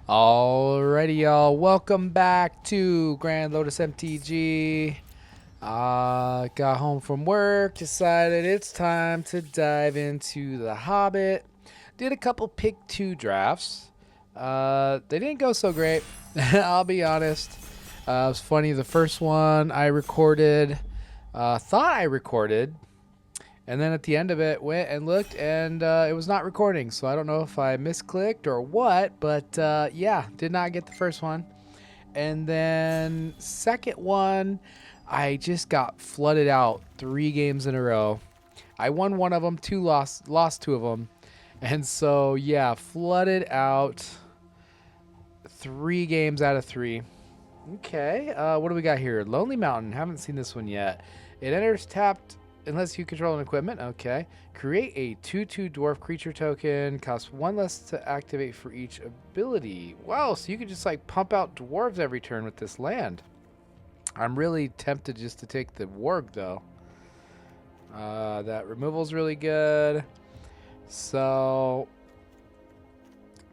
Alrighty, y'all. Welcome back to Grand Lotus MTG. Got home from work, decided it's time to dive into the Hobbit. Did a couple pick 2 drafts. They didn't go so great, I'll be honest. It was funny. The first one I recorded, thought I recorded, and then at the end of it, went and looked, and it was not recording. So I don't know if I misclicked or what, but yeah, did not get the first one. And then second one, I just got flooded out 3 games in a row. I won one of them, lost 2 of them. And so, yeah, flooded out 3 games out of 3. Okay, what do we got here? Lonely Mountain. Haven't seen this one yet. It enters tapped unless you control an equipment. Okay. Create a 2/2 dwarf creature token. Costs 1 less to activate for each ability. Wow, so you could just like pump out dwarves every turn with this land. I'm really tempted just to take the warg though. That removal's really good. So,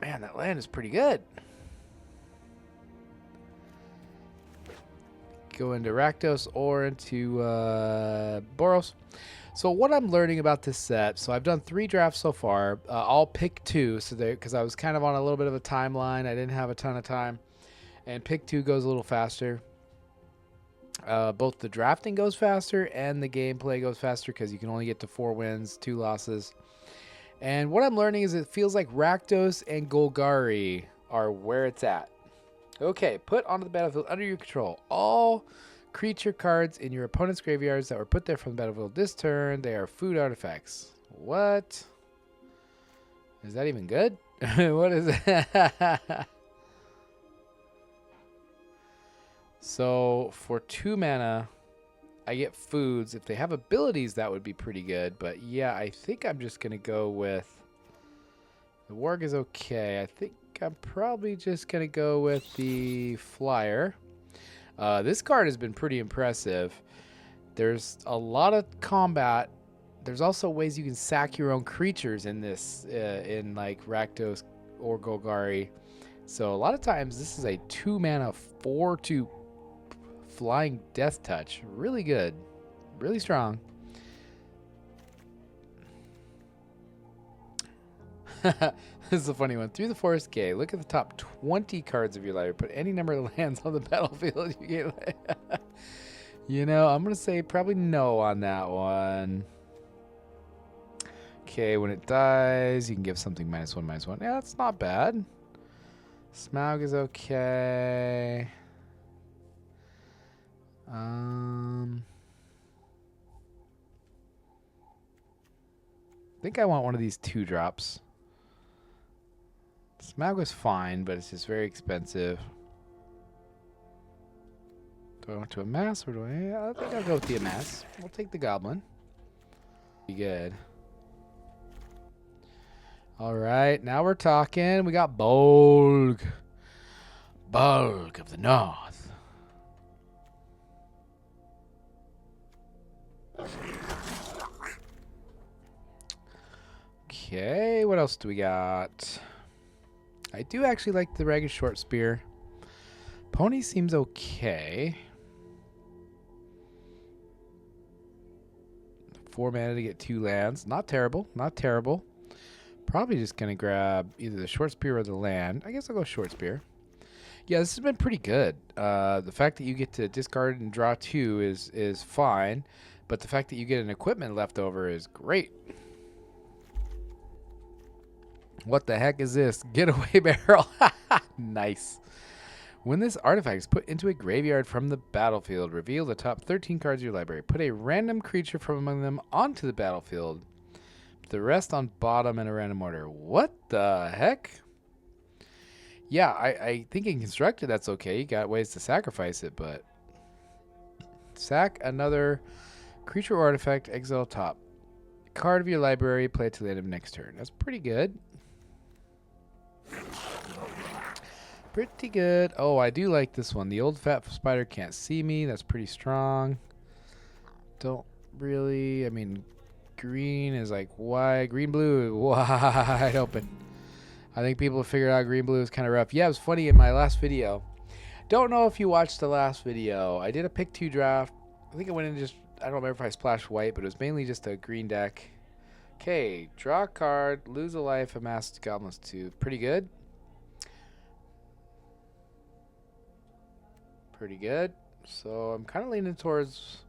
man, that land is pretty good. Go into Rakdos or into Boros. So what I'm learning about this set, so I've done 3 drafts so far. I'll pick 2, so because I was kind of on a little bit of a timeline. I didn't have a ton of time. And pick 2 goes a little faster. Both the drafting goes faster and the gameplay goes faster because you can only get to 4 wins, 2 losses. And what I'm learning is it feels like Rakdos and Golgari are where it's at. Okay, put onto the battlefield under your control all creature cards in your opponent's graveyards that were put there from the battlefield this turn. They are food artifacts. What? Is that even good? What is it? So for 2 mana, I get foods. If they have abilities, that would be pretty good. But yeah, I think I'm just going to go with... The warg is okay. I think I'm probably just going to go with the flyer. This card has been pretty impressive. There's a lot of combat. There's also ways you can sack your own creatures in this, in like Rakdos or Golgari. So a lot of times this is a 2 mana 4/2 flying death touch. Really good. Really strong. This is a funny one. Through the Forest Gate, look at the top 20 cards of your library. Put any number of lands on the battlefield. You get, you know, I'm going to say probably no on that one. Okay, when it dies, you can give something -1/-1. Yeah, that's not bad. Smaug is okay. I think I want one of these 2 drops. Smaug was fine, but it's just very expensive. Do I want to amass or do I? I think I'll go with the amass. We'll take the goblin. Be good. All right, now we're talking. We got Bolg. Bolg of the North. Okay, what else do we got? I do actually like the Ragged Short Spear. Pony seems okay. 4 mana to get 2 lands. Not terrible. Not terrible. Probably just going to grab either the Short Spear or the land. I guess I'll go Short Spear. Yeah, this has been pretty good. The fact that you get to discard and draw 2 is fine. But the fact that you get an equipment left over is great. What the heck is this? Getaway barrel. Nice. When this artifact is put into a graveyard from the battlefield, reveal the top 13 cards of your library. Put a random creature from among them onto the battlefield. The rest on bottom in a random order. What the heck? Yeah, I think in Constructed that's okay. You got ways to sacrifice it, but... Sack another creature or artifact, exile top. Card of your library, play it to the end of next turn. That's pretty good. Pretty good. Oh, I do like this one. The old fat spider can't see me. That's pretty strong. Don't really... I mean, green is like wide. Green, blue, wide open. I think people figured out green-blue is kind of rough. Yeah, it was funny in my last video. Don't know if you watched the last video. I did a pick 2 draft. I think I went in just, I don't remember if I splashed white, but it was mainly just a green deck. Okay, draw a card, lose a life, amass goblins 2. Pretty good. Pretty good. So I'm kind of leaning towards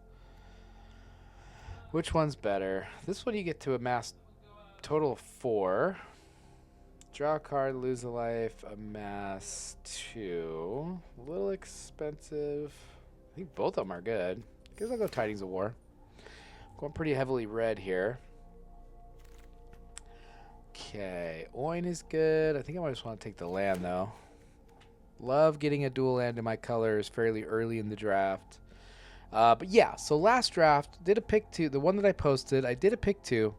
which one's better. This one you get to amass total of 4. Draw a card, lose a life, amass 2. A little expensive. I think both of them are good. I guess I'll go Tidings of War. Going pretty heavily red here. Okay, Oin is good. I think I might just want to take the land though. Love getting a dual land in my colors fairly early in the draft. But yeah, so last draft, did a pick 2. The one that I posted, I did a pick 2.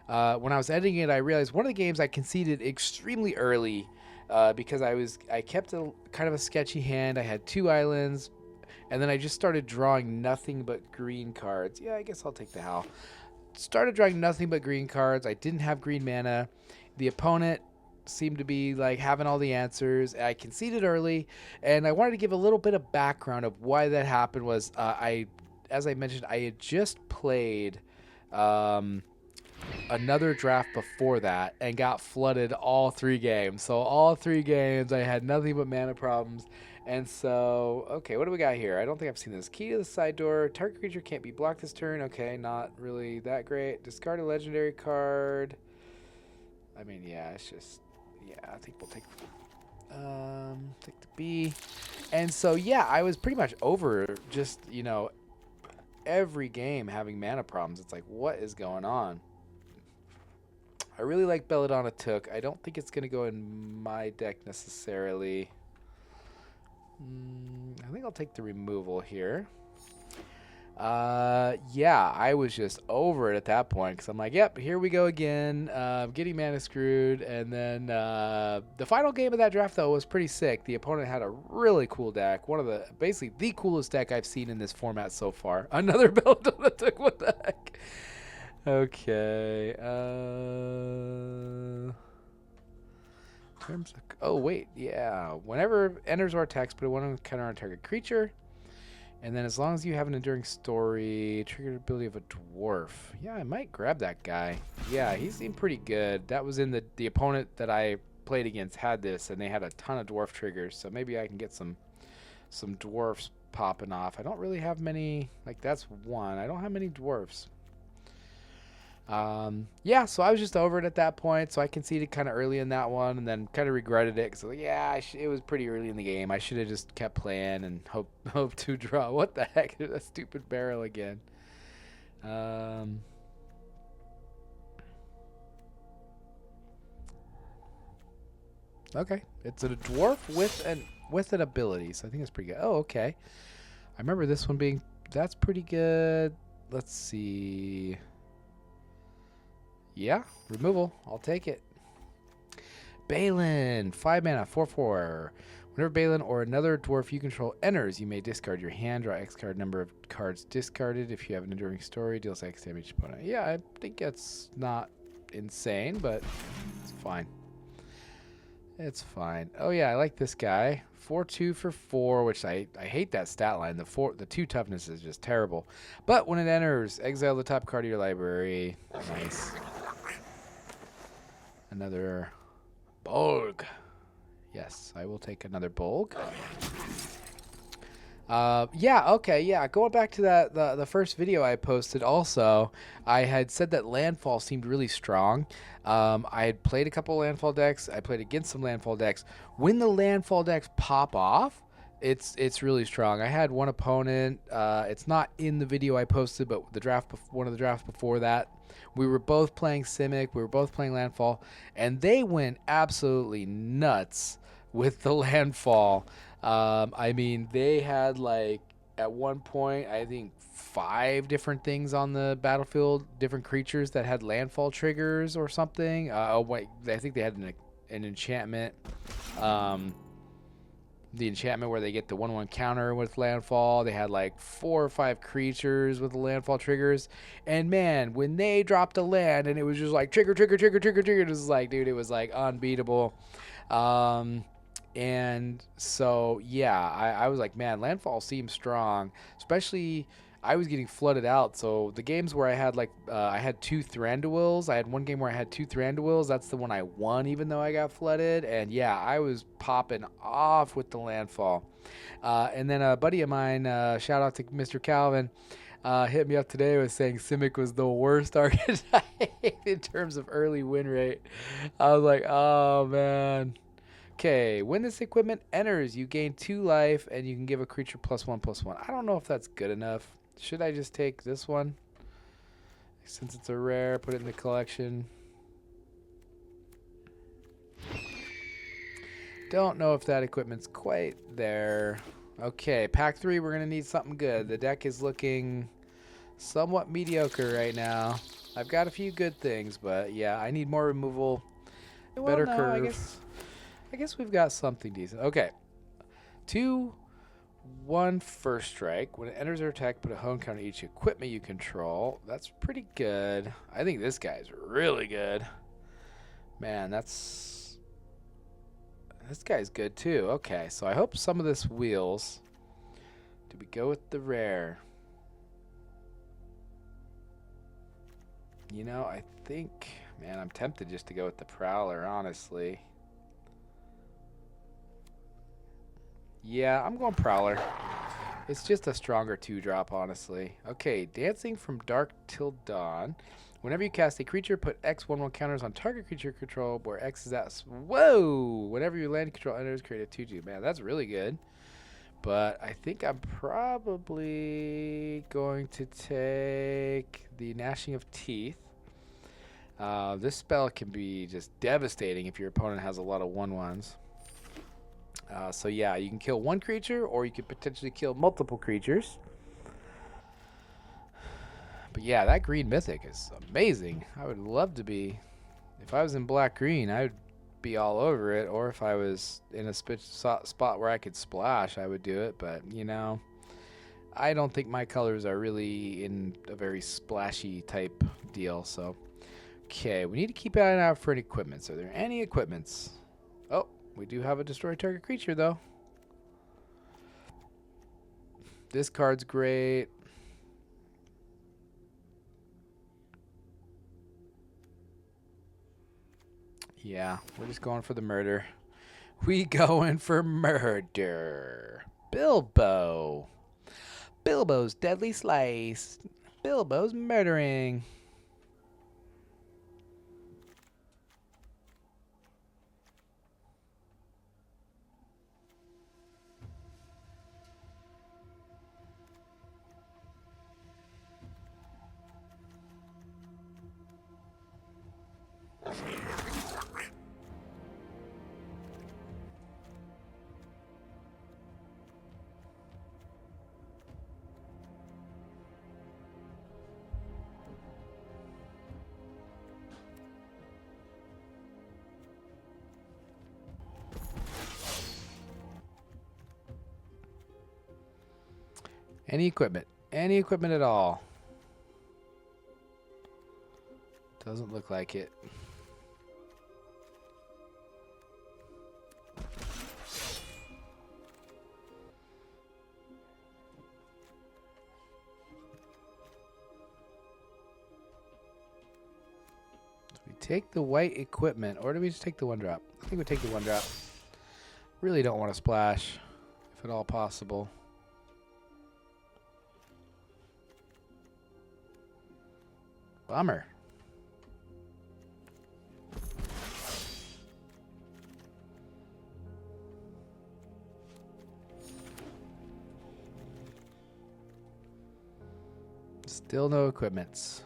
When I was editing it, I realized one of the games I conceded extremely early because I kept a kind of a sketchy hand. I had 2 islands, and then I just started drawing nothing but green cards. Yeah, I guess I'll take the Howl. Started drawing nothing but green cards. I didn't have green mana. The opponent seemed to be like having all the answers. I conceded early, and I wanted to give a little bit of background of why that happened. Was as I mentioned, I had just played another draft before that and got flooded all 3 games. So all 3 games I had nothing but mana problems. And so, okay, what do we got here? I don't think I've seen this. Key to the side door. Target creature can't be blocked this turn. Okay, not really that great. Discard a legendary card. I mean, yeah, it's just, yeah, I think we'll take the B. And so, yeah, I was pretty much over just, you know, every game having mana problems. It's like, what is going on? I really like Belladonna Took. I don't think it's going to go in my deck necessarily. I think I'll take the removal here. Yeah, I was just over it at that point because I'm like, yep, here we go again. Getting mana screwed. And then the final game of that draft, though, was pretty sick. The opponent had a really cool deck. One of the, basically the coolest deck I've seen in this format so far. Another Belladonna Took. What the heck? Okay. Terms of, oh wait, yeah. Whenever enters or attacks, put a 1 counter on target creature, and then as long as you have an enduring story, triggered ability of a dwarf. Yeah, I might grab that guy. Yeah, he seemed pretty good. That was in the opponent that I played against had this, and they had a ton of dwarf triggers. So maybe I can get some dwarfs popping off. I don't really have many. Like that's 1. I don't have many dwarfs. Yeah, so I was just over it at that point, so I conceded kind of early in that one, and then kind of regretted it, because yeah, it was pretty early in the game. I should have just kept playing and hope to draw. What the heck? That stupid barrel again. Okay, it's a dwarf with an ability, so I think it's pretty good. Oh, okay. I remember this one being, that's pretty good. Let's see. Yeah, removal. I'll take it. Balin, 5 mana, 4/4. Whenever Balin or another dwarf you control enters, you may discard your hand, draw X card number of cards discarded. If you have an enduring story, deals X damage to opponent. Yeah, I think that's not insane, but it's fine. It's fine. Oh yeah, I like this guy. 4/2 for 4, which I hate that stat line. The 2 toughness is just terrible. But when it enters, exile the top card of your library. Nice. Another Bolg. Yes, I will take another Bolg. Yeah, okay, yeah. Going back to that the first video I posted also, I had said that landfall seemed really strong. I had played a couple landfall decks. I played against some landfall decks. When the landfall decks pop off, it's really strong. I had one opponent. It's not in the video I posted, but one of the drafts before that, we were both playing Simic. We were both playing landfall, and they went absolutely nuts with the landfall. I mean, they had like at one point, I think 5 different things on the battlefield, different creatures that had landfall triggers or something. Oh wait, I think they had an enchantment. the enchantment where they get the 1/1 counter with landfall. They had like 4 or 5 creatures with the landfall triggers. And man, when they dropped a land and it was just like trigger, trigger, trigger, trigger, trigger, it was like, dude, it was like unbeatable. And so, yeah, I was like, man, landfall seems strong, especially I was getting flooded out. So the games where I had like, I had 2 Thranduils. I had one game where I had 2 Thranduils. That's the one I won, even though I got flooded. And yeah, I was popping off with the landfall. And then a buddy of mine, shout out to Mr. Calvin, hit me up today with saying Simic was the worst archetype in terms of early win rate. I was like, oh man. Okay, when this equipment enters, you gain 2 life and you can give a creature +1/+1. I don't know if that's good enough. Should I just take this one? Since it's a rare, put it in the collection. Don't know if that equipment's quite there. Okay, pack 3, we're going to need something good. The deck is looking somewhat mediocre right now. I've got a few good things, but yeah, I need more removal, better curve. I guess we've got something decent. Okay. 2/1 first strike. When it enters or attack, put a home counter each equipment you control. That's pretty good. I think this guy's really good. Man, this guy's good too. Okay, so I hope some of this wheels. Do we go with the rare? You know, I think, man, I'm tempted just to go with the Prowler, honestly. Yeah, I'm going Prowler. It's just a stronger 2-drop, honestly. Okay, Dancing from Dark Till Dawn. Whenever you cast a creature, put X 1/1 counters on target creature control where X is at. Whoa! Whenever your land control enters, create a 2/2. Man, that's really good. But I think I'm probably going to take the Gnashing of Teeth. This spell can be just devastating if your opponent has a lot of 1/1s. So yeah, you can kill 1 creature, or you could potentially kill multiple creatures. But yeah, that green mythic is amazing. I would love to be, if I was in black-green, I would be all over it. Or if I was in a spot where I could splash, I would do it. But, you know, I don't think my colors are really in a very splashy type deal. So, okay, we need to keep an eye out for any equipments. Are there any equipments? Oh. We do have a destroy target creature, though. This card's great. Yeah, we're just going for the murder. We going for murder. Bilbo. Bilbo's Deadly Slice. Bilbo's murdering. Any equipment. Any equipment at all. Doesn't look like it. Do we take the white equipment, or do we just take the 1-drop? I think we take the 1-drop. Really don't want to splash, if at all possible. Bummer. Still no equipments.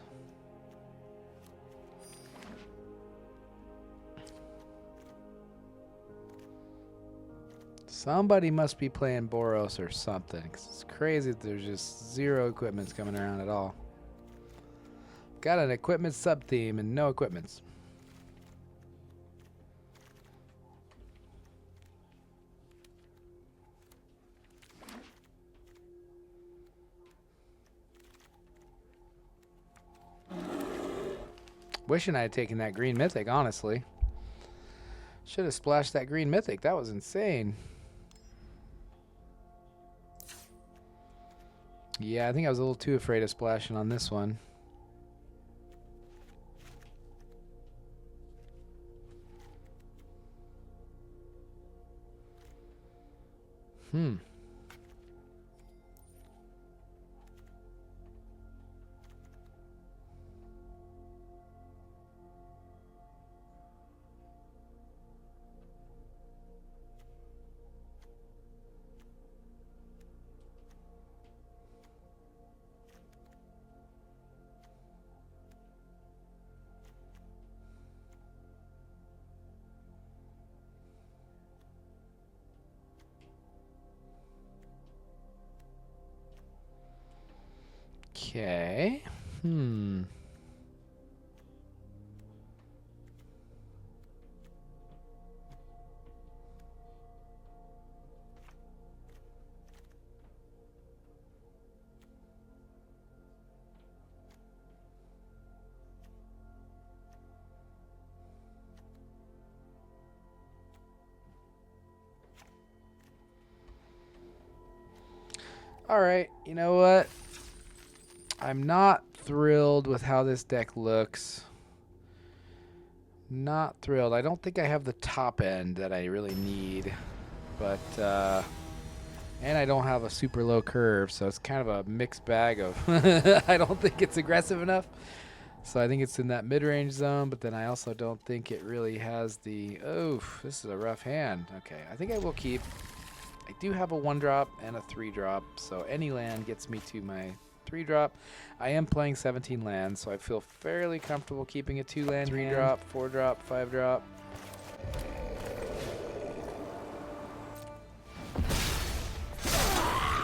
Somebody must be playing Boros or something, because it's crazy that there's just 0 equipments coming around at all. Got an equipment sub-theme and no equipments. Wishing I had taken that green mythic, honestly. Should have splashed that green mythic. That was insane. Yeah, I think I was a little too afraid of splashing on this one. Okay. All right, you know what? I'm not thrilled with how this deck looks. Not thrilled. I don't think I have the top end that I really need. But, and I don't have a super low curve, so it's kind of a mixed bag of I don't think it's aggressive enough. So I think it's in that mid-range zone, but then I also don't think it really has the, oh, this is a rough hand. Okay, I think I will keep. I do have a 1-drop and a 3-drop, so any land gets me to my 3-drop. I am playing 17 lands, so I feel fairly comfortable keeping a 2-land 3-drop, 4-drop, 5-drop.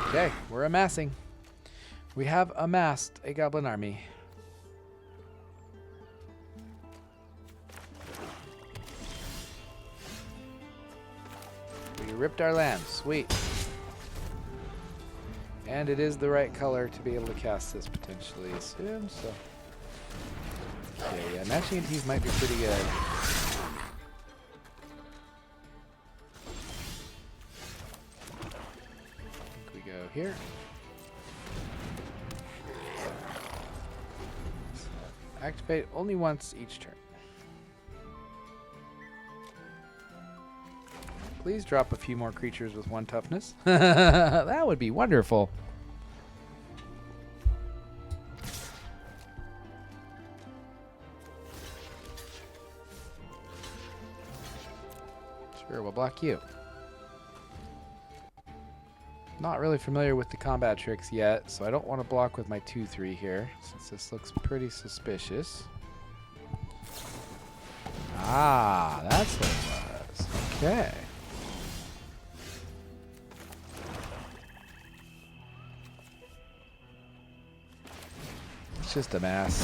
Okay, we're amassing. We have amassed a goblin army. We ripped our land. Sweet. And it is the right color to be able to cast this potentially, assume, so. Okay, yeah, matching entities might be pretty good. I think we go here. Activate only once each turn. Please drop a few more creatures with 1 toughness. That would be wonderful. Sure, we'll block you. Not really familiar with the combat tricks yet, so I don't want to block with my 2/3 here, since this looks pretty suspicious. Ah, that's what it was. Okay. It's just a mass.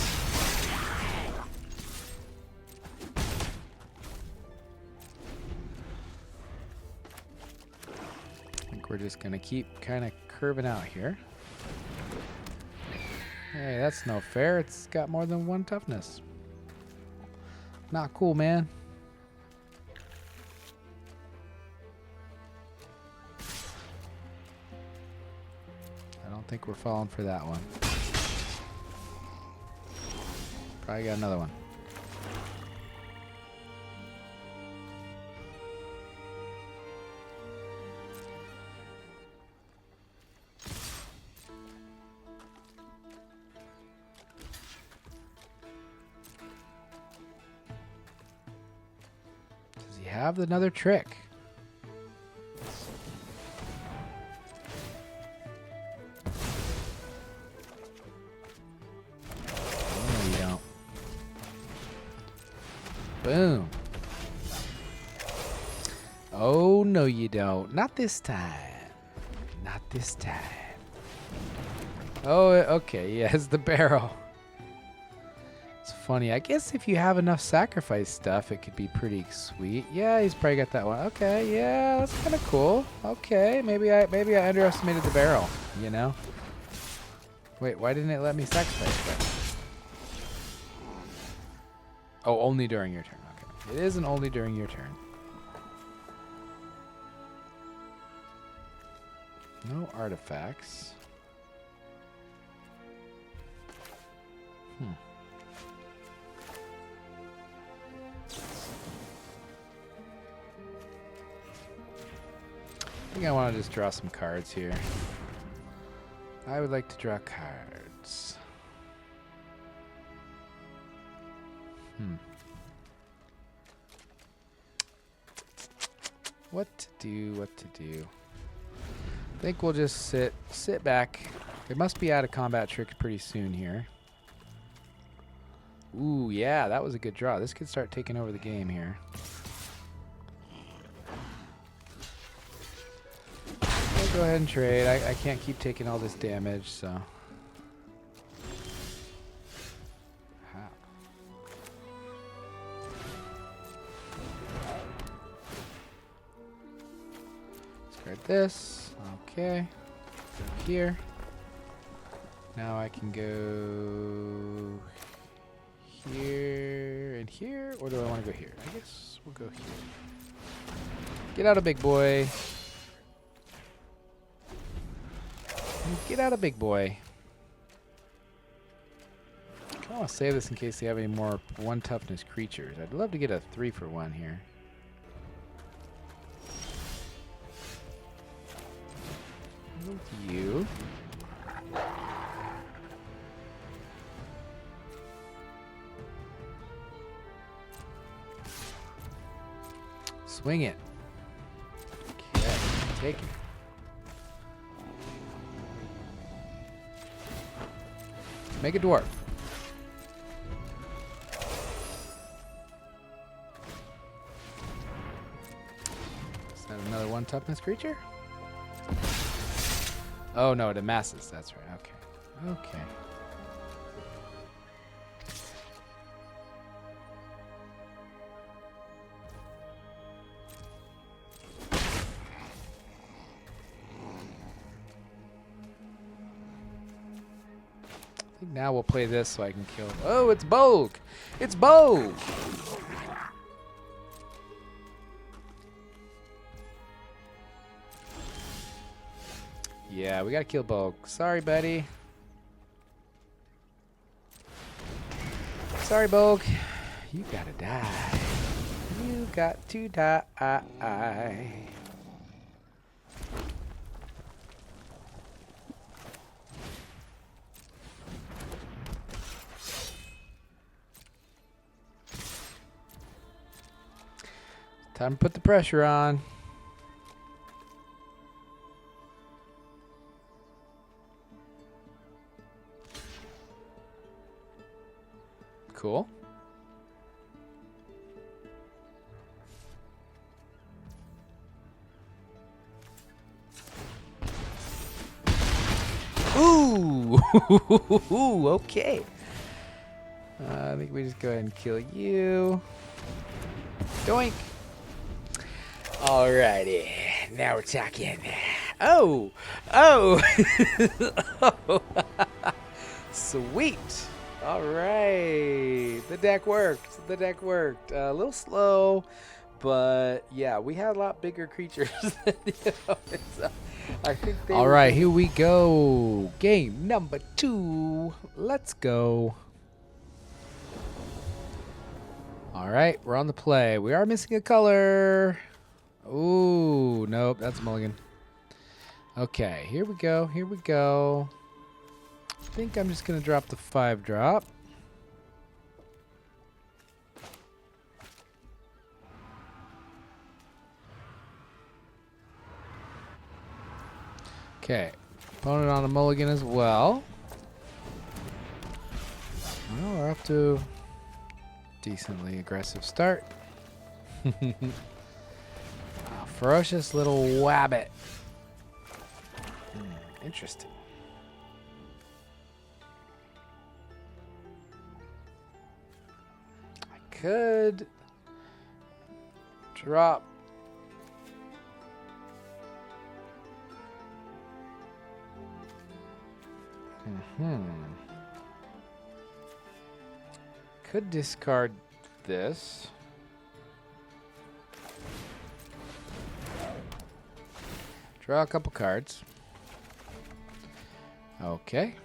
I think we're just gonna keep kind of curving out here. Hey, that's no fair. It's got more than 1 toughness. Not cool, man. I don't think we're falling for that one. Probably got another one. Does he have another trick? Boom. Oh, no, you don't. Not this time. Not this time. Oh, okay. Yes, the barrel. It's funny. I guess if you have enough sacrifice stuff, it could be pretty sweet. Yeah, he's probably got that one. Okay, yeah, that's kind of cool. Okay, maybe I underestimated the barrel, you know? Wait, why didn't it let me sacrifice that? Oh, only during your turn. Okay. It isn't only during your turn. No artifacts. I think I want to just draw some cards here. I would like to draw cards. What to do? I think we'll just sit back. It must be out of combat tricks pretty soon here. Ooh, yeah, that was a good draw. This could start taking over the game here. I'll go ahead and trade. I can't keep taking all this damage, so. Discard this. Okay. Go here. Now I can go here and here, or do I want to go here? I guess we'll go here. Get out of big boy. Get out of big boy. I want to save this in case they have any more 1 toughness creatures. I'd love to get a 3-for-1 here. With you. Swing it. Okay, take it. Make a dwarf. Is that another 1 toughness creature? Oh no, it amasses. That's right. Okay. Okay. I think now we'll play this so I can kill. Oh, it's Bogue! It's Bogue! Yeah, we gotta kill Bogue. Sorry, buddy. Sorry, Bogue. You gotta die. You got to die. Time to put the pressure on. Cool. Ooh! Okay. I think we just go ahead and kill you. Doink! Alrighty. Now we're talking. Oh! Oh! Oh. Sweet! Alright. The deck worked. The deck worked. A little slow, but yeah, we had a lot bigger creatures than I think they All right, here we go. Game number 2. Let's go. All right, we're on the play. We are missing a color. Ooh, nope, that's mulligan. Okay, here we go. Here we go. I think I'm just going to drop the 5-drop. Okay, opponent on a mulligan as well. Well, we're up to decently aggressive start. Ferocious little wabbit. Interesting. I could drop could discard this. Draw a couple cards. Okay.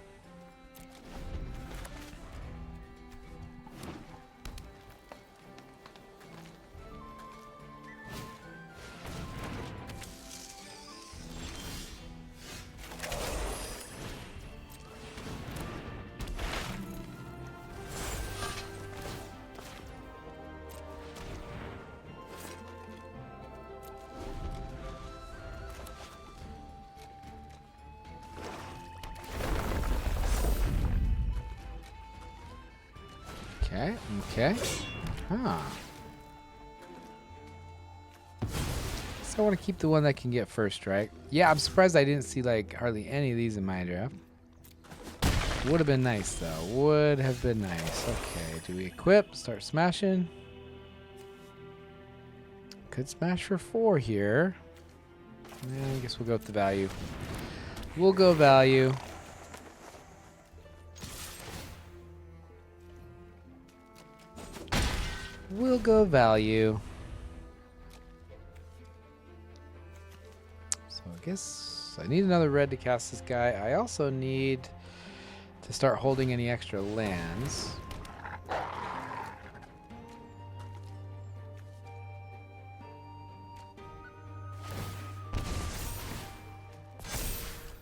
Okay, okay. Huh. So I want to keep the one that can get first strike. Yeah, I'm surprised I didn't see like hardly any of these in my draft. Would have been nice though. Would have been nice. Okay, do we equip? Start smashing. Could smash for 4 here. Yeah, I guess we'll go with the value. We'll go value. We'll go value. So I guess I need another red to cast this guy. I also need to start holding any extra lands.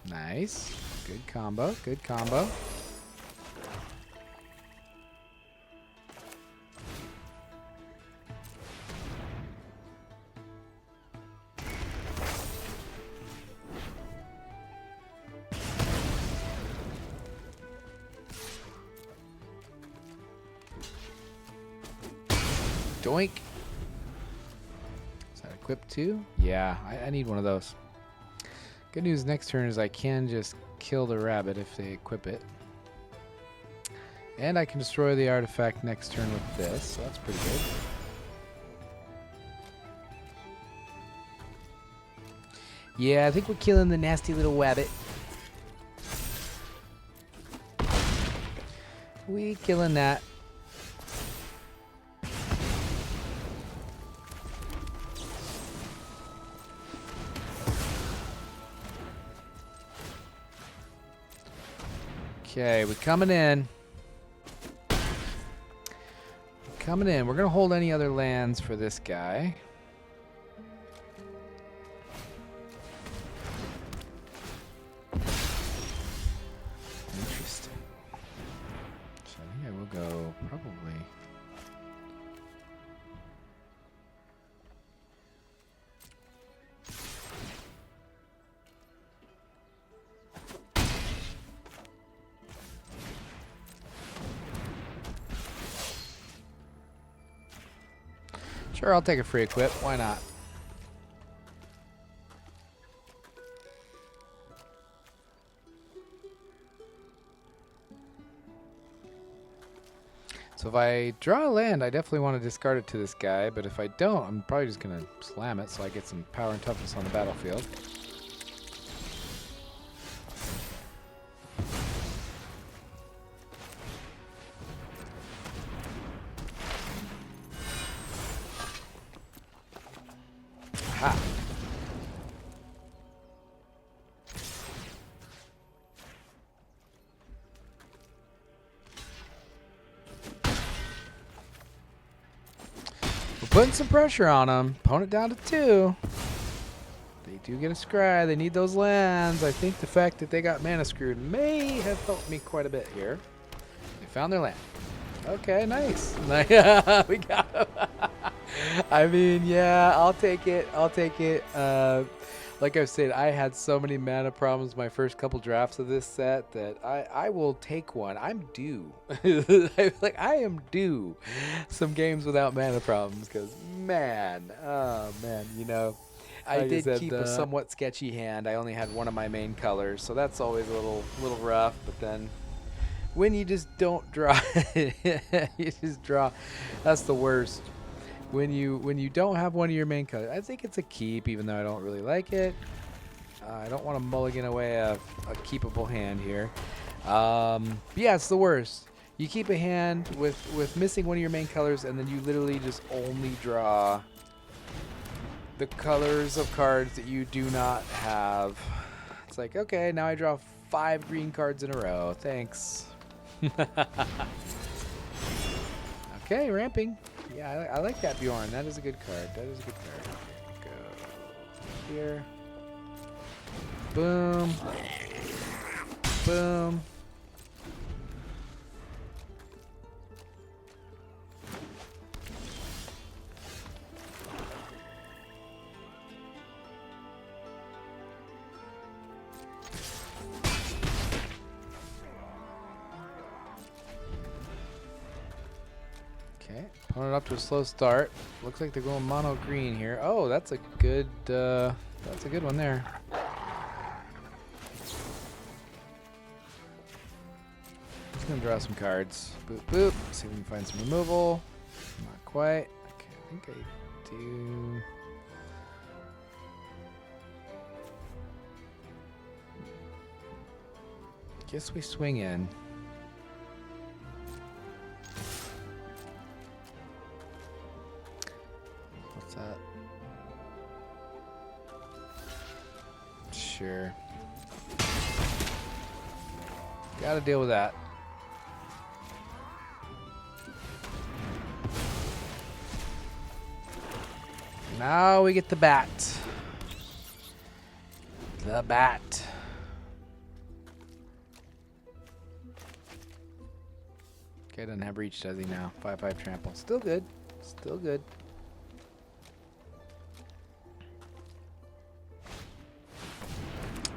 Nice. Good combo. Good combo. Doink. Is that equipped too? Yeah, I need one of those. Good news next turn is I can just kill the rabbit if they equip it. And I can destroy the artifact next turn with this, so that's pretty good. Yeah, I think we're killing the nasty little rabbit. We killing that. Okay, we're coming in. Coming in. We're going to hold any other lands for this guy. Interesting. So I think I will go probably... Sure, I'll take a free equip. Why not? So if I draw a land, I definitely want to discard it to this guy, but if I don't, I'm probably just going to slam it so I get some power and toughness on the battlefield. Ha! We're putting some pressure on them. Opponent down to 2. They do get a scry. They need those lands. I think the fact that they got mana screwed may have helped me quite a bit here. They found their land. Okay, nice. We got them. I mean, yeah, I'll take it. I'll take it. Like I said, I had so many mana problems my first couple drafts of this set that I will take one. I'm due. Like, I am due some games without mana problems because, man, oh, man, you know. I did keep a somewhat sketchy hand. I only had one of my main colors, so that's always a little rough. But then when you just don't draw, you just draw. That's the worst. When you don't have one of your main colors, I think it's a keep, even though I don't really like it. I don't want to mulligan away a keepable hand here. Yeah, it's the worst. You keep a hand with missing one of your main colors, and then you literally just only draw the colors of cards that you do not have. It's like, okay, now I draw 5 green cards in a row. Thanks. Okay, ramping. Yeah, I like that Bjorn. That is a good card. That is a good card. Go here. Boom. Boom. Okay, opponent up to a slow start. Looks like they're going mono green here. Oh, that's a good one there. Just gonna draw some cards. Boop boop. See if we can find some removal. Not quite. Okay, I think I do. Guess we swing in. What's that? Sure. Gotta deal with that. Now we get the bat. The bat. Okay, doesn't have reach, does he now? 5/5 trample. Still good. Still good.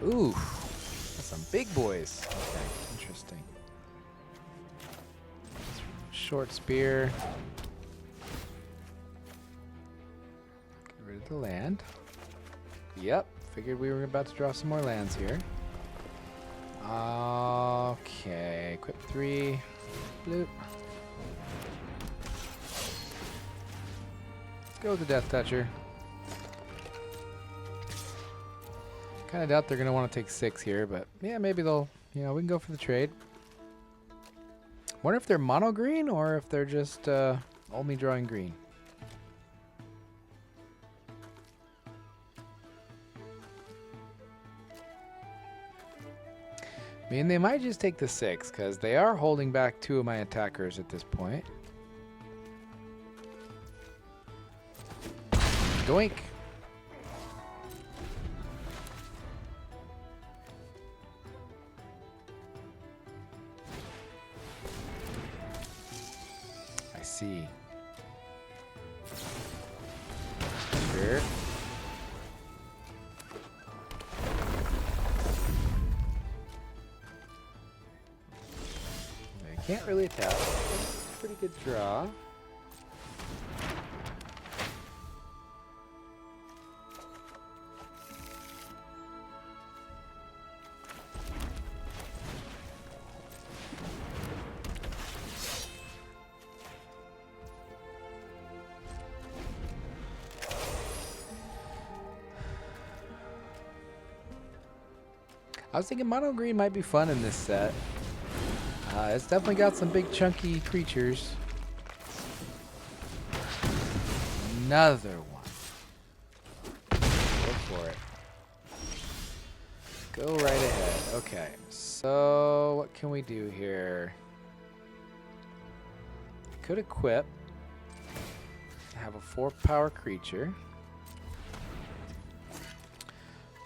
Ooh. That's some big boys. Okay, interesting. Short spear. Get rid of the land. Yep. Figured we were about to draw some more lands here. Okay. Equip 3. Bloop. Let's go with the Death Toucher. Kind of doubt they're going to want to take 6 here, but yeah, maybe they'll, we can go for the trade. Wonder if they're mono green or if they're just only drawing green. I mean, they might just take the 6 because they are holding back 2 of my attackers at this point. Doink. I see. Sure. Can't really attack. Pretty good draw. I was thinking mono green might be fun in this set. It's definitely got some big chunky creatures. Another one. Go for it. Go right ahead. Okay, so what can we do here? Could equip. Have a 4-power creature.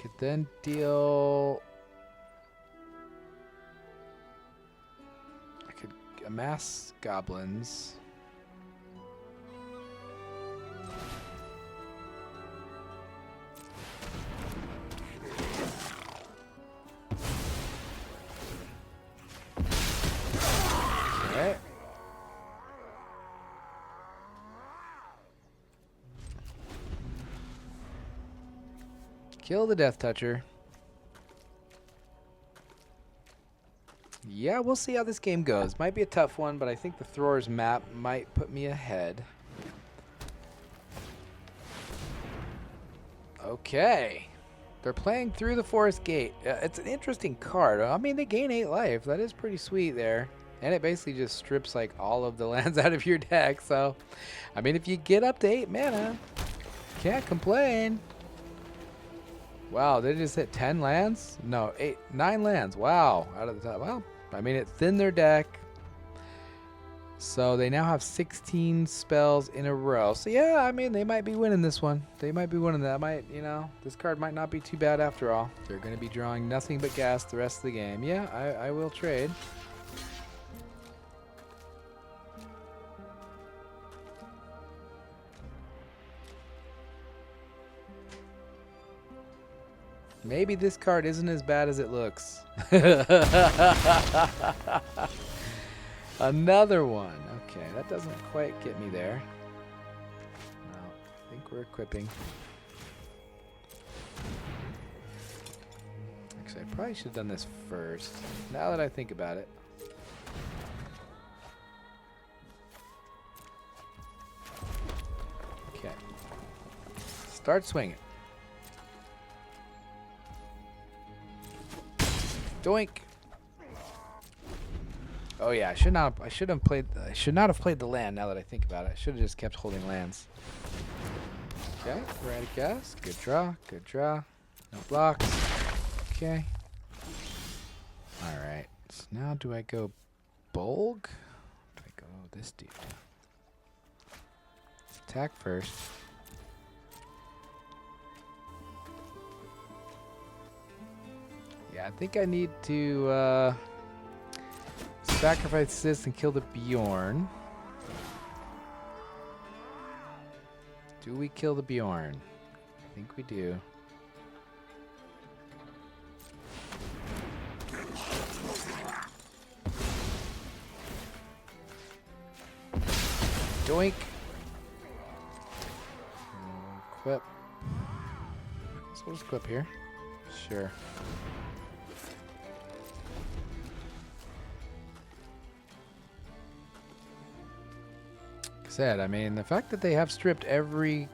Could then deal... amass goblins. Okay. Kill the Death Toucher. Yeah, we'll see how this game goes. Might be a tough one, but I think the Thrower's map might put me ahead. Okay. They're playing through the Forest Gate. It's an interesting card. I mean, they gain 8 life. That is pretty sweet there. And it basically just strips like all of the lands out of your deck. So, I mean, if you get up to 8 mana, can't complain. Wow, they just hit 10 lands? No, 9 lands. Wow, out of the top. Well, I mean, it thinned their deck. So they now have 16 spells in a row. So yeah, I mean, they might be winning this one. They might be winning that. Might, you know, this card might not be too bad after all. They're going to be drawing nothing but gas the rest of the game. Yeah, I will trade. Maybe this card isn't as bad as it looks. Another one. Okay, that doesn't quite get me there. No, I think we're equipping. Actually, I probably should have done this first. Now that I think about it. Okay. Start swinging. Doink. Oh yeah, I should not have played the land. Now that I think about it, I should have just kept holding lands. Okay, Rakdos, good draw, good draw. No blocks. Okay. All right. So now do I go Bolg? Do I go this dude? Attack first. Yeah, I think I need to sacrifice this and kill the Bjorn. Do we kill the Bjorn? I think we do. Doink. Equip. So we'll just equip here. Sure. Said, I mean, the fact that they have stripped every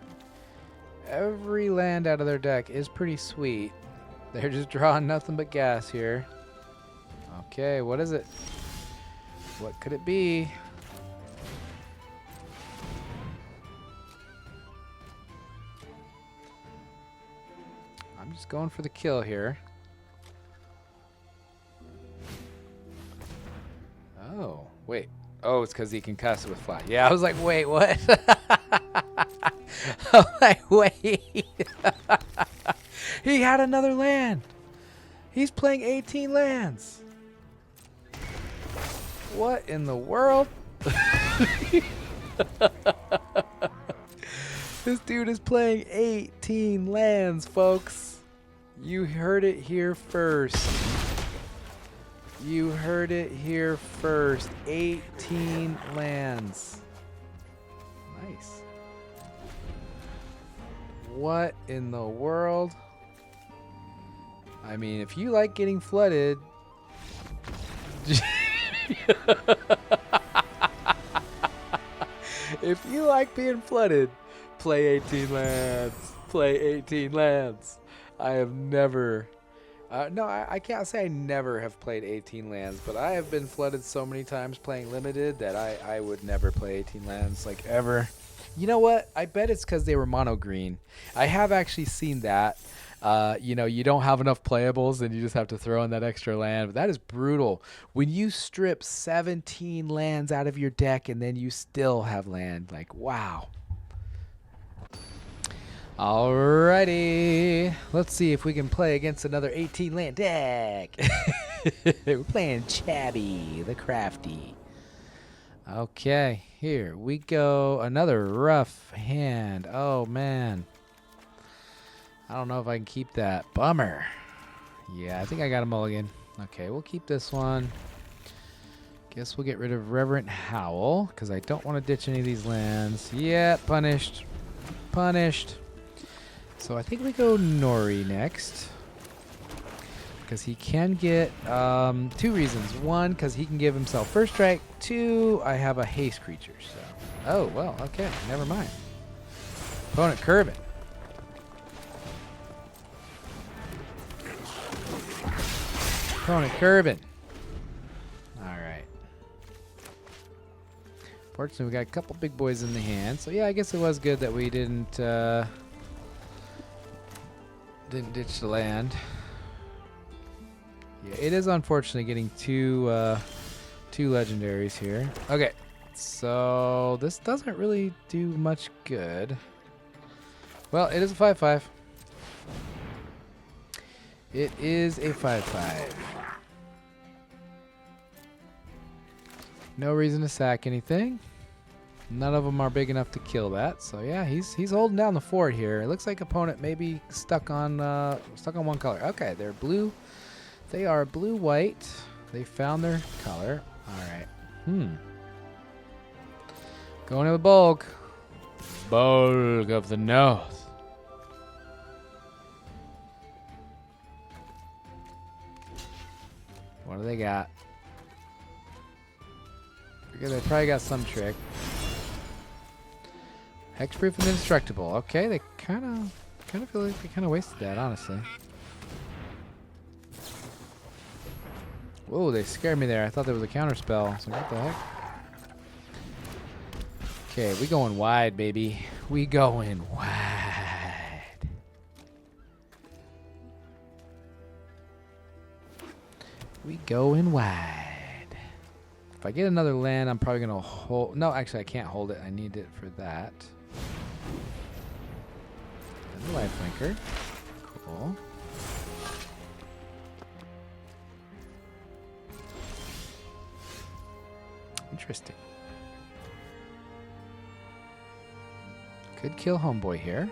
land out of their deck is pretty sweet. They're just drawing nothing but gas here. Okay, what is it? What could it be? I'm just going for the kill here. Oh, wait. Oh, it's because he can cast it with fly. Yeah, I was like, wait, what? I'm like, wait. He had another land. He's playing 18 lands. What in the world? This dude is playing 18 lands, folks. You heard it here first. You heard it here first. 18 lands. Nice. What in the world? I mean, if you like getting flooded... If you like being flooded, play 18 lands. Play 18 lands. I have never... no, I can't say I never have played 18 lands, but I have been flooded so many times playing limited that I would never play 18 lands, like, ever. You know what? I bet it's because they were mono green. I have actually seen that. You know, you don't have enough playables and you just have to throw in that extra land. But that is brutal. When you strip 17 lands out of your deck and then you still have land, like, wow. Alrighty, let's see if we can play against another 18 land deck. We're playing Chabby the Crafty. Okay, here we go. Another rough hand. Oh man, I don't know if I can keep that. Bummer. Yeah, I think I got a mulligan. Okay, we'll keep this one. Guess we'll get rid of Reverent Howl because I don't want to ditch any of these lands. Yeah, punished. Punished. So I think we go Nori next, because he can get two reasons. One, because he can give himself first strike. Two, I have a haste creature. So, oh well, okay, never mind. Opponent curving. Opponent curving. All right. Fortunately, we got a couple big boys in the hand. So yeah, I guess it was good that we didn't ditch the land. Yeah, it is unfortunate getting two legendaries here. Okay, so this doesn't really do much good. Well, it is a 5/5. It is a 5/5. No reason to sack anything. None of them are big enough to kill that. So yeah, he's holding down the fort here. It looks like opponent may be stuck on one color. Okay, they're blue. They are blue-white. They found their color. All right. Going to the Bulg. Bulg of the North. What do they got? They probably got some trick. Hexproof and indestructible. Okay, they kind of feel like they kind of wasted that, honestly. Whoa, they scared me there. I thought there was a counter spell. So what the heck? Okay, we going wide, baby. We going wide. We going wide. If I get another land, I'm probably going to hold... No, actually, I can't hold it. I need it for that. And the lifelinker. Cool. Interesting. Could kill homeboy here.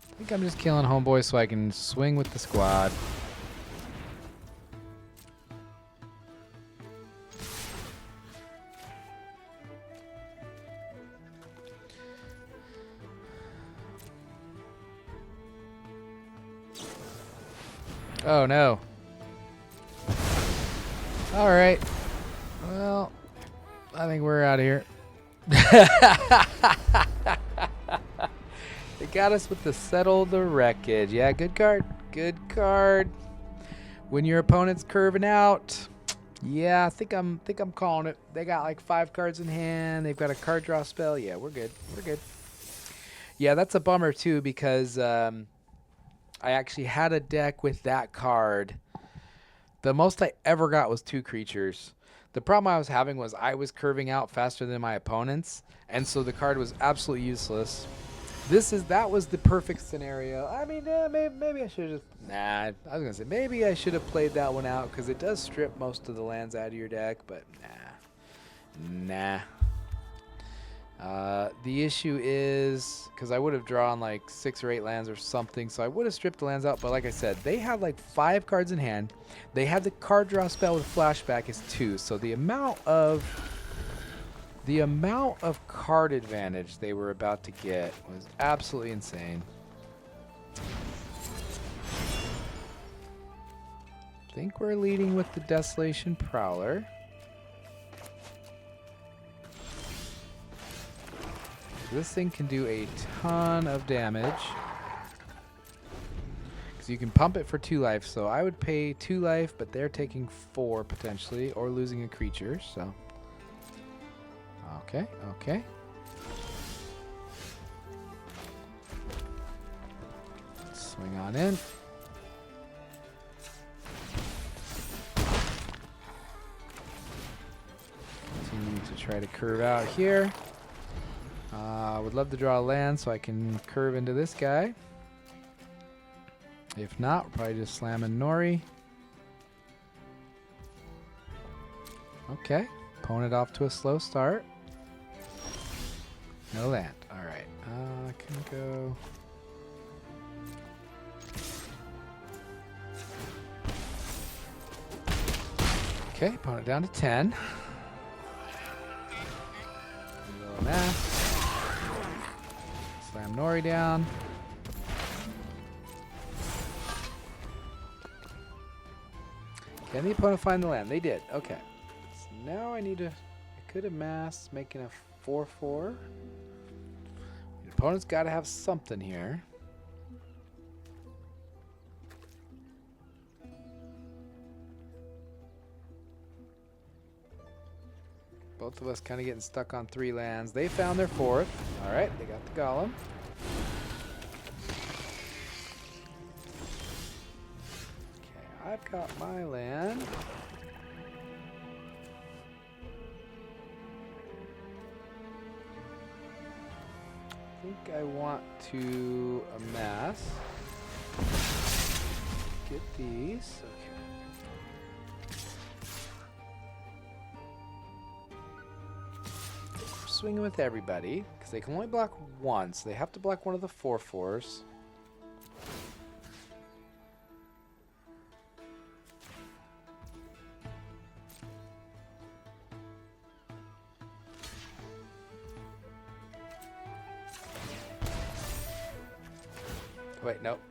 I think I'm just killing homeboy so I can swing with the squad. Oh no. All right. Well, I think we're out of here. They got us with the settle the wreckage. Yeah, good card. Good card. When your opponent's curving out. Yeah, I think I'm calling it. They got like 5 cards in hand. They've got a card draw spell. Yeah, we're good. We're good. Yeah, that's a bummer too because I actually had a deck with that card. The most I ever got was 2 creatures. The problem I was having was I was curving out faster than my opponents, and so the card was absolutely useless. That was the perfect scenario. I mean, maybe I should have. Nah, I was gonna say maybe I should have played that one out because it does strip most of the lands out of your deck, but nah. The issue is because I would have drawn like 6 or 8 lands or something, so I would have stripped the lands out. But like I said, they had like 5 cards in hand. They had the card draw spell with flashback is 2, so the amount of card advantage they were about to get was absolutely insane. I think we're leading with the Desolation Prowler. This thing can do a ton of damage. Because you can pump it for 2 life, so I would pay 2 life, but they're taking 4 potentially, or losing a creature, so... Okay. Swing on in. Continue to try to curve out here. Would love to draw a land so I can curve into this guy. If not, we're probably just slamming Nori. Okay. Opponent off to a slow start. No land. Alright. I can go... Okay, opponent down to 10. Little math. Slam Nori down. Can the opponent find the land? They did. Okay. So now I need to... I could amass, making a 4/4. The opponent's got to have something here. Both of us kind of getting stuck on 3 lands. They found their 4th. All right, they got the Golem. Okay, I've got my land. I think I want to amass. Get these. Okay. Swinging with everybody because they can only block once. They have to block one of the 4/4s. Wait, nope.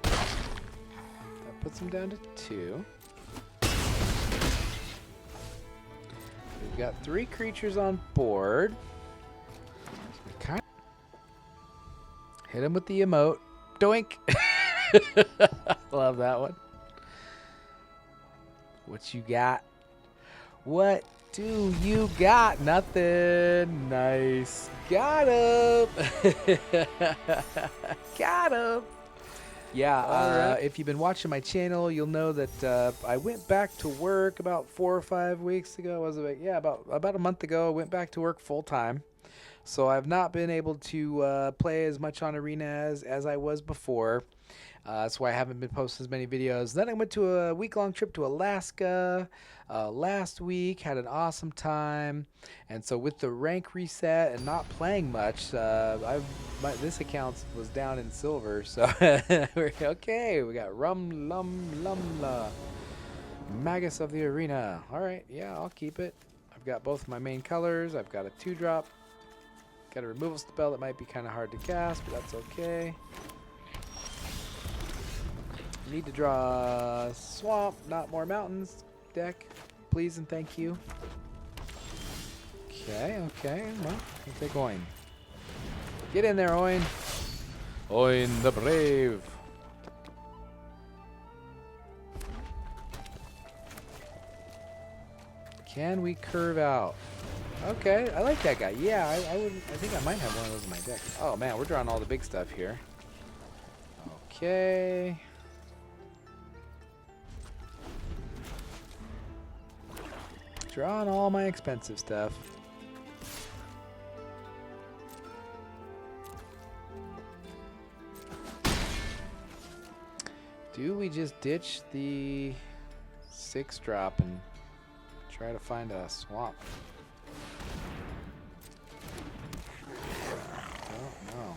That puts them down to 2. We've got 3 creatures on board. Hit him with the emote. Doink! Love that one. What you got? What do you got? Nothing. Nice. Got him. Got him. Yeah, if you've been watching my channel, you'll know that I went back to work about 4 or 5 weeks ago. Was it? Yeah, about a month ago. I went back to work full time. So I've not been able to play as much on Arena as I was before. That's why I haven't been posting as many videos. Then I went to a week-long trip to Alaska last week. Had an awesome time. And so with the rank reset and not playing much, this account was down in silver. So we're okay. We got Rum Lum Lumla, Magus of the Arena. All right, yeah, I'll keep it. I've got both my main colors. I've got a 2-drop. Got a removal spell that might be kind of hard to cast, but that's okay. Need to draw a swamp, not more mountains deck. Please and thank you. Okay, well, we'll take Oin. Get in there, Oin. Oin the Brave. Can we curve out? Okay, I like that guy. Yeah, I think I might have one of those in my deck. Oh man, we're drawing all the big stuff here. Okay. Drawing all my expensive stuff. Do we just ditch the 6-drop and try to find a swamp? Don't know.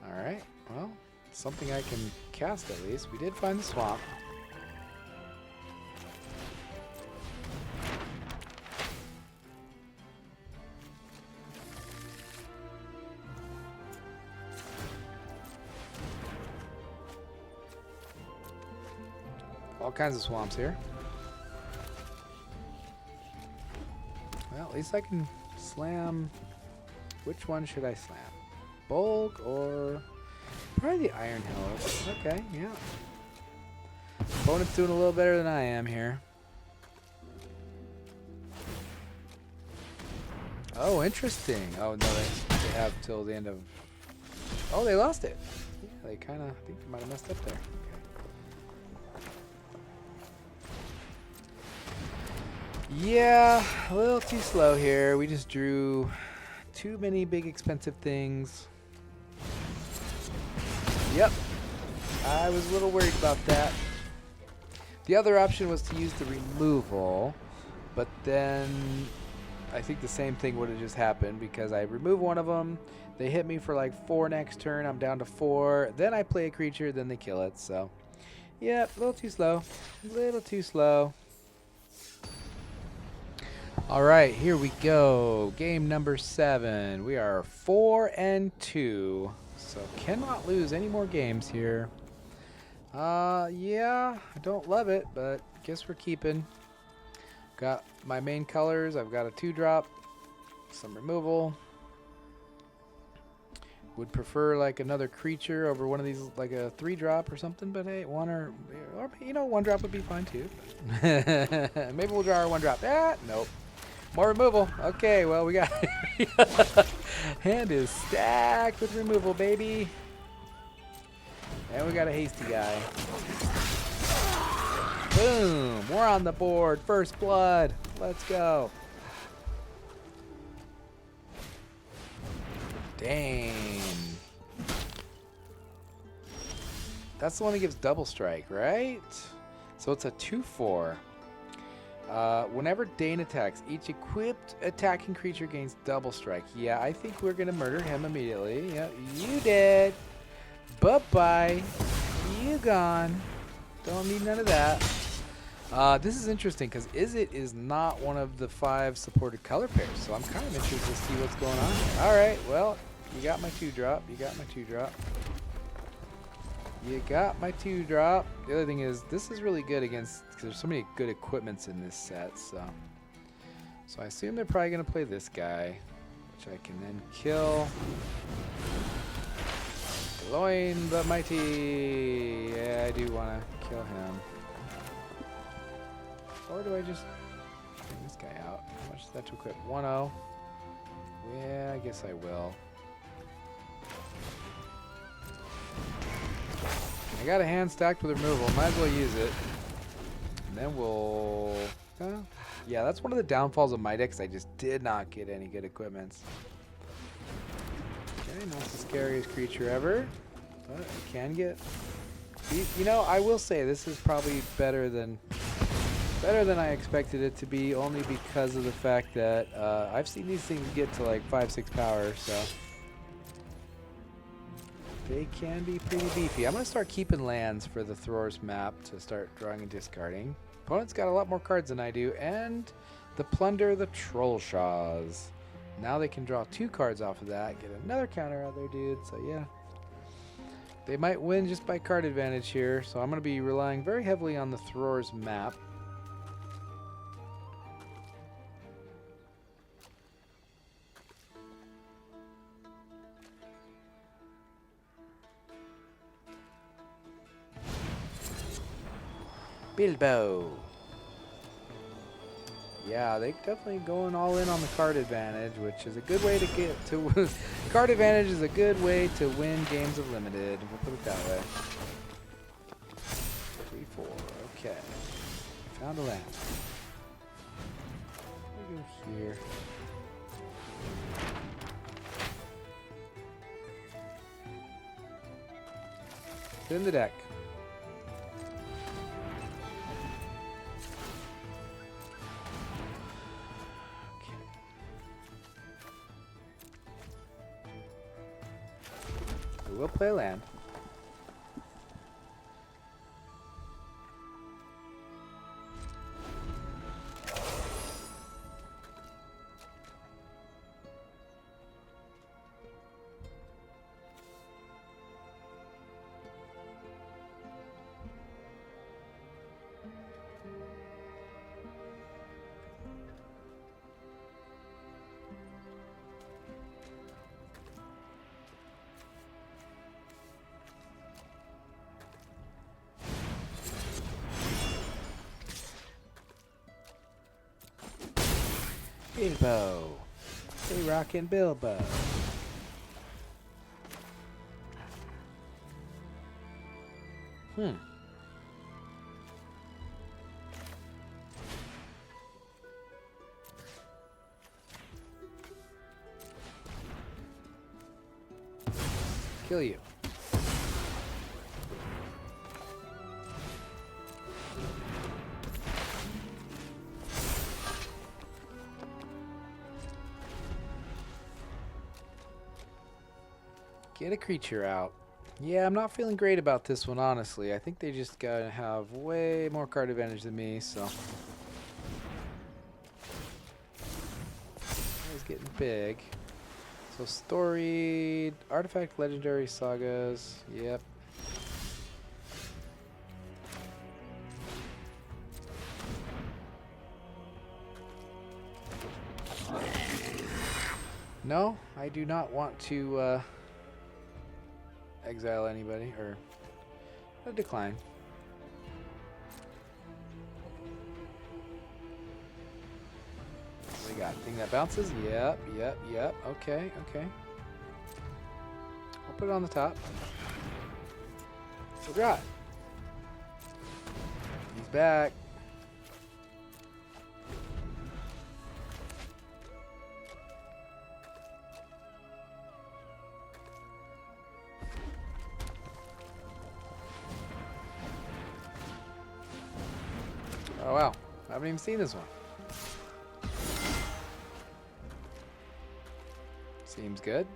Alright, well, something I can cast at least. We did find the swamp. All kinds of swamps here. Well, at least I can slam. Which one should I slam? Bulk or probably the Iron Hellish. Okay, yeah. Opponent's doing a little better than I am here. Oh, interesting. Oh, no, they have till the end of... Oh, they lost it. Yeah, they kind of... I think they might have messed up there. Yeah, a little too slow here. We just drew too many big expensive things. Yep, I was a little worried about that. The other option was to use the removal, but then I think the same thing would have just happened because I remove one of them, they hit me for like 4 next turn, I'm down to 4, then I play a creature, then they kill it, so yep, a little too slow, a little too slow. All right, here we go. Game number 7. We are 4-2, so cannot lose any more games here. Yeah, I don't love it, but guess we're keeping. Got my main colors. I've got a 2-drop, some removal, Would prefer like another creature over one of these, like a 3-drop or something. But hey, or you know, 1-drop would be fine too. Maybe we'll draw our 1-drop. Ah, nope. More removal. Okay, well we got hand is stacked with removal, baby. And we got a hasty guy. Boom! We're on the board. First blood. Let's go. Dang. That's the one that gives double strike, right? So it's a 2/4. Whenever Dane attacks, each equipped attacking creature gains double strike. Yeah, I think we're going to murder him immediately. Yeah, you dead. Bye-bye. You gone. Don't need none of that. This is interesting because Izzet is not one of the 5 supported color pairs, so I'm kind of interested to see what's going on here. All right, well, you got my 2-drop. You got my 2-drop. You got my 2-drop. The other thing is, this is really good against, because there's so many good equipments in this set, so I assume they're probably going to play this guy, which I can then kill. Loin the mighty. Yeah, I do want to kill him. Or do I just bring this guy out? How much is that to equip? 1-0. Yeah, I guess I will. I got a hand stacked with removal. Might as well use it. And then we'll... yeah, that's one of the downfalls of my deck, because I just did not get any good equipments. Okay, not the scariest creature ever. But I can get... You know, I will say this is probably better than I expected it to be, only because of the fact that I've seen these things get to like 5-6 power, so they can be pretty beefy. I'm going to start keeping lands for the Thror's map to start drawing and discarding. Opponent's got a lot more cards than I do, and the Plunder the Trollshaws. Now they can draw 2 cards off of that, get another counter out there, dude. So yeah, they might win just by card advantage here, so I'm going to be relying very heavily on the Thror's map. Bilbo. Yeah, they definitely going all in on the card advantage, which is a good way to get to card advantage is a good way to win games of limited. We'll put it that way. 3-4. Okay. Found a land. We'll go here. Put in the deck. We'll play land. Bilbo. Stay rockin' Bilbo. Kill you. Get a creature out. Yeah, I'm not feeling great about this one, honestly. I think they just gotta have way more card advantage than me, so. It's getting big. So storied, artifact, legendary sagas. Yep. No, I do not want to exile anybody or a decline. What do we got? Thing that bounces? Yep. Okay. I'll put it on the top. Forgot. He's back. Oh wow, I haven't even seen this one. Seems good.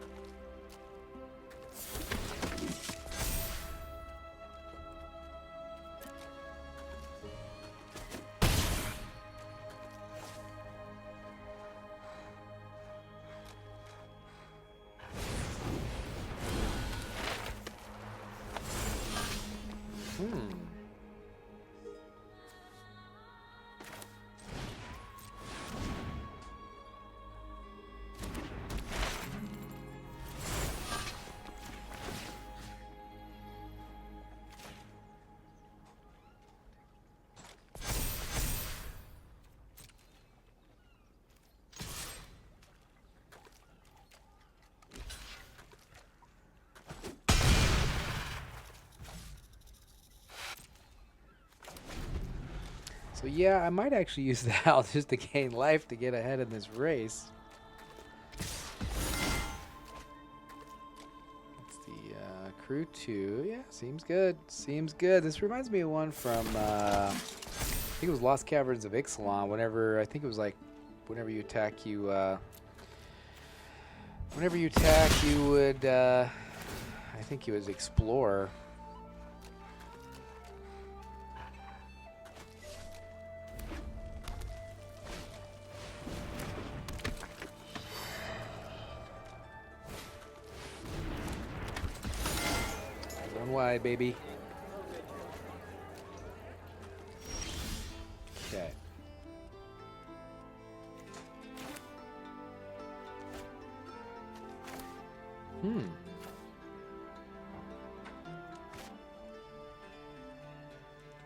So yeah, I might actually use the howl just to gain life to get ahead in this race. It's the crew 2. Yeah, seems good. Seems good. This reminds me of one from I think it was Lost Caverns of Ixalan. Whenever I think it was like whenever you attack, you would I think it was explore. Wide, baby. Okay.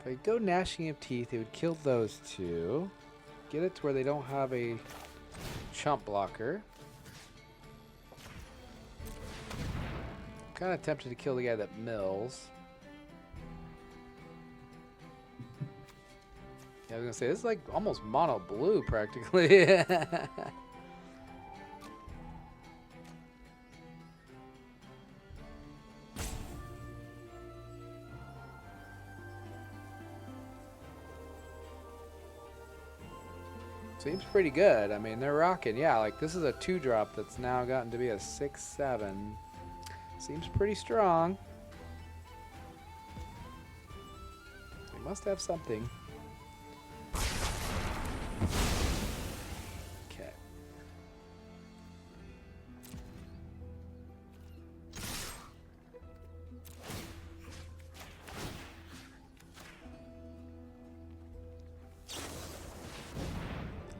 If I go gnashing of teeth, it would kill those two. Get it to where they don't have a chump blocker. Kind of tempted to kill the guy that mills. Yeah, I was gonna say this is like almost mono blue practically. Seems pretty good. I mean, they're rocking. Yeah, like this is a 2-drop that's now gotten to be a 6/7. Seems pretty strong. They must have something. Okay.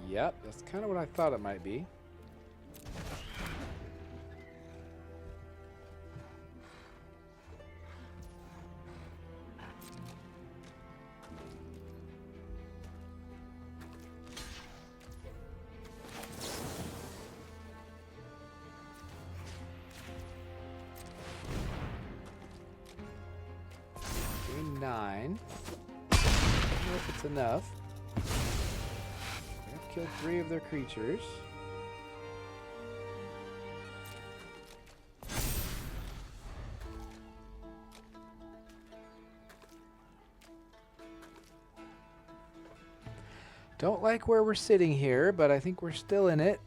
Yep, that's kind of what I thought it might be. Game 9. I don't know if it's enough. I've killed 3 of their creatures. Don't like where we're sitting here, but I think we're still in it.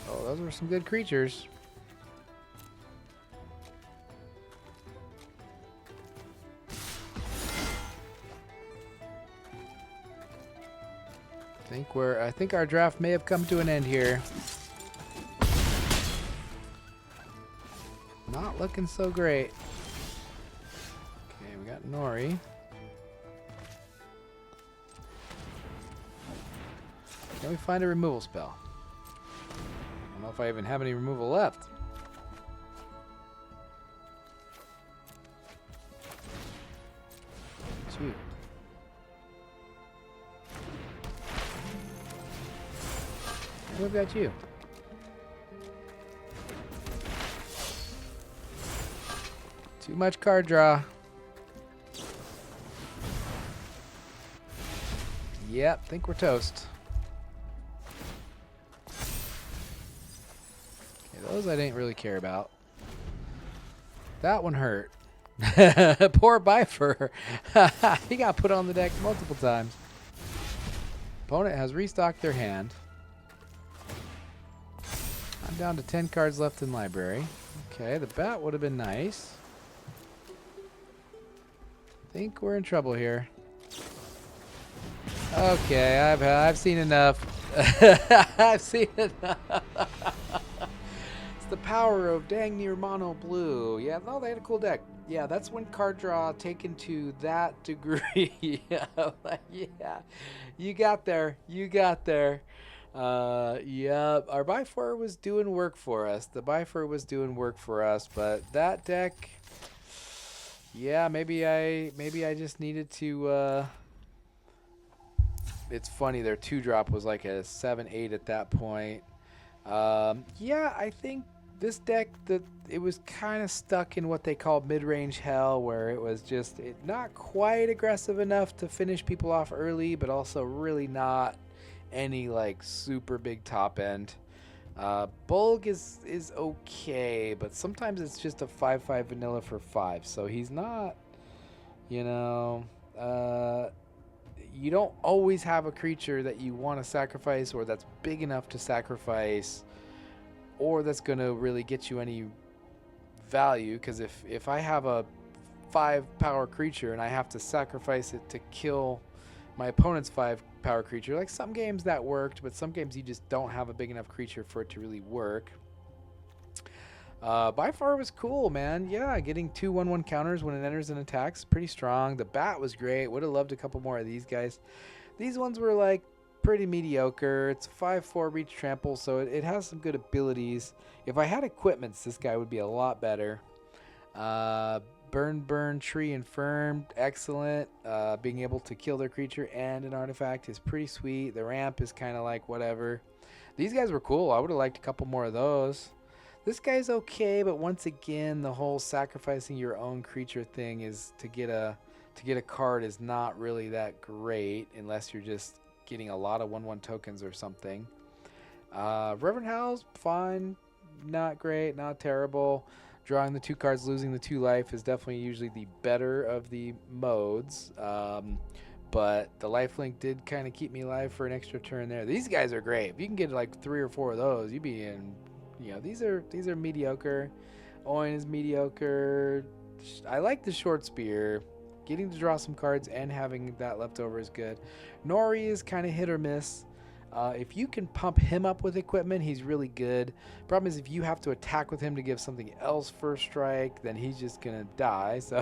Oh, those were some good creatures. I think our draft may have come to an end here. Not looking so great. Okay, we got Nori. Can we find a removal spell? I don't know if I even have any removal left. Sweet. And we've got you. Too much card draw. Yep, think we're toast. Okay, those I didn't really care about. That one hurt. Poor Bifer. He got put on the deck multiple times. Opponent has restocked their hand. I'm down to 10 cards left in library. Okay, the bat would have been nice. Think we're in trouble here. Okay, I've seen enough. I've seen enough. It's the power of dang near mono blue. Yeah, no, they had a cool deck. Yeah, that's when card draw taken to that degree. Yeah, yeah, you got there. You got there. Yeah, our Bifor was doing work for us. The Bifor was doing work for us, but that deck, yeah, maybe I just needed to. It's funny, their 2-drop was like a 7/8 at that point. Yeah, I think this deck, it was kind of stuck in what they call mid-range hell, where it was just not quite aggressive enough to finish people off early, but also really not any like super big top end. Bulg is okay, but sometimes it's just a 5/5 vanilla for 5, so he's not, you know, you don't always have a creature that you want to sacrifice, or that's big enough to sacrifice, or that's going to really get you any value. Because if I have a 5-power creature and I have to sacrifice it to kill my opponent's 5-power creature, like some games that worked, but some games you just don't have a big enough creature for it to really work. By far was cool, man. Yeah, getting 2 1/1 counters when it enters an attack is pretty strong. The bat was great. Would have loved a couple more of these guys. These ones were like pretty mediocre. It's a 5/4 reach trample, so it has some good abilities. If I had equipments, this guy would be a lot better. Burn, tree, infirmed, excellent. Being able to kill their creature and an artifact is pretty sweet. The ramp is kind of like whatever. These guys were cool. I would have liked a couple more of those. This guy's okay, but once again, the whole sacrificing your own creature thing is to get a card is not really that great unless you're just getting a lot of 1/1 tokens or something. Reverend Howl's fine, not great, not terrible. Drawing the 2 cards, losing the 2 life is definitely usually the better of the modes. But the lifelink did kind of keep me alive for an extra turn there. These guys are great. If you can get like 3 or 4 of those, you'd be in. You know, these are mediocre. Oin is mediocre. I like the short spear. Getting to draw some cards and having that left over is good. Nori is kind of hit or miss. If you can pump him up with equipment, he's really good. Problem is, if you have to attack with him to give something else first strike, then he's just gonna die. So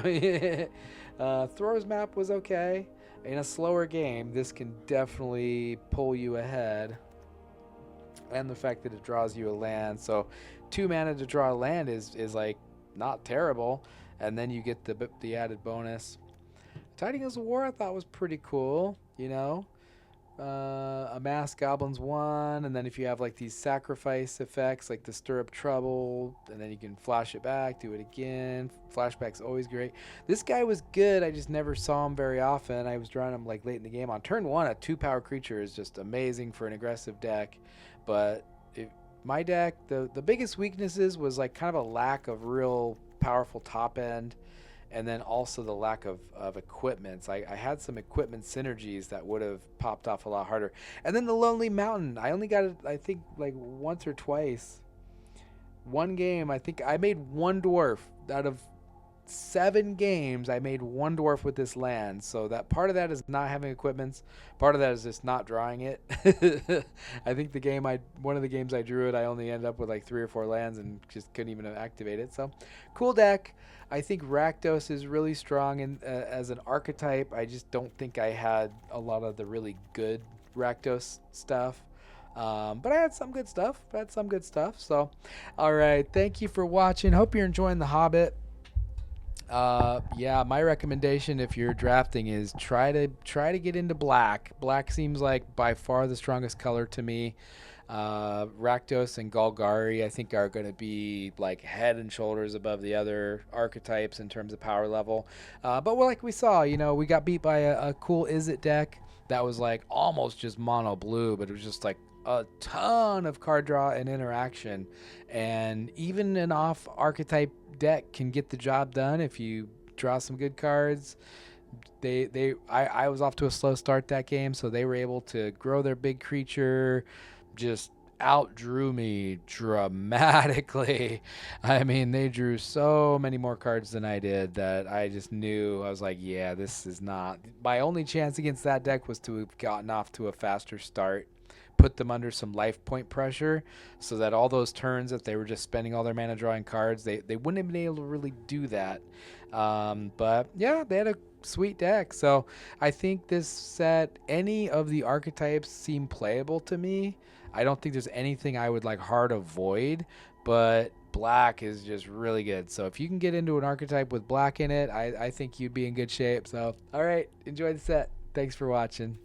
Thrower's map was okay. In a slower game, this can definitely pull you ahead. And the fact that it draws you a land, so 2 mana to draw a land is like not terrible, and then you get the added bonus. Tidings of War I thought was pretty cool, you know. Amass Goblins 1, and then if you have like these sacrifice effects like the Stir Up Trouble, and then you can flash it back, do it again. Flashback's always great. This guy was good, I just never saw him very often. I was drawing him like late in the game. On turn 1, a 2-power creature is just amazing for an aggressive deck. But my deck, the biggest weaknesses was like kind of a lack of real powerful top end, and then also the lack of equipments. I had some equipment synergies that would have popped off a lot harder. And then the Lonely Mountain, I only got it, I think, like once or twice. One game, I think I made 1 dwarf out of 7 games. I made 1 dwarf with this land, so that part of that is not having equipments, part of that is just not drawing it. I think one of the games I drew it, I only ended up with like 3 or 4 lands and just couldn't even activate it. So cool deck. I think Rakdos is really strong as an archetype. I just don't think I had a lot of the really good Rakdos stuff. But I had some good stuff. So, all right. Thank you for watching. Hope you're enjoying The Hobbit. Yeah, my recommendation if you're drafting is try to get into black. Black seems like by far the strongest color to me. Rakdos and Golgari, I think, are going to be like head and shoulders above the other archetypes in terms of power level. But like we saw, we got beat by a cool Is It deck that was like almost just mono blue, but it was just like a ton of card draw and interaction. And even an off archetype deck can get the job done if you draw some good cards. I was off to a slow start that game, so they were able to grow their big creature, just outdrew me dramatically. I mean, they drew so many more cards than I did that I just knew. I was like, yeah, this is not. My only chance against that deck was to have gotten off to a faster start, put them under some life point pressure so that all those turns that they were just spending all their mana drawing cards, they wouldn't have been able to really do that. But yeah, they had a sweet deck. So I think this set, any of the archetypes seem playable to me. I don't think there's anything I would like hard avoid, but black is just really good. So if you can get into an archetype with black in it, I think you'd be in good shape. So, all right, enjoy the set. Thanks for watching.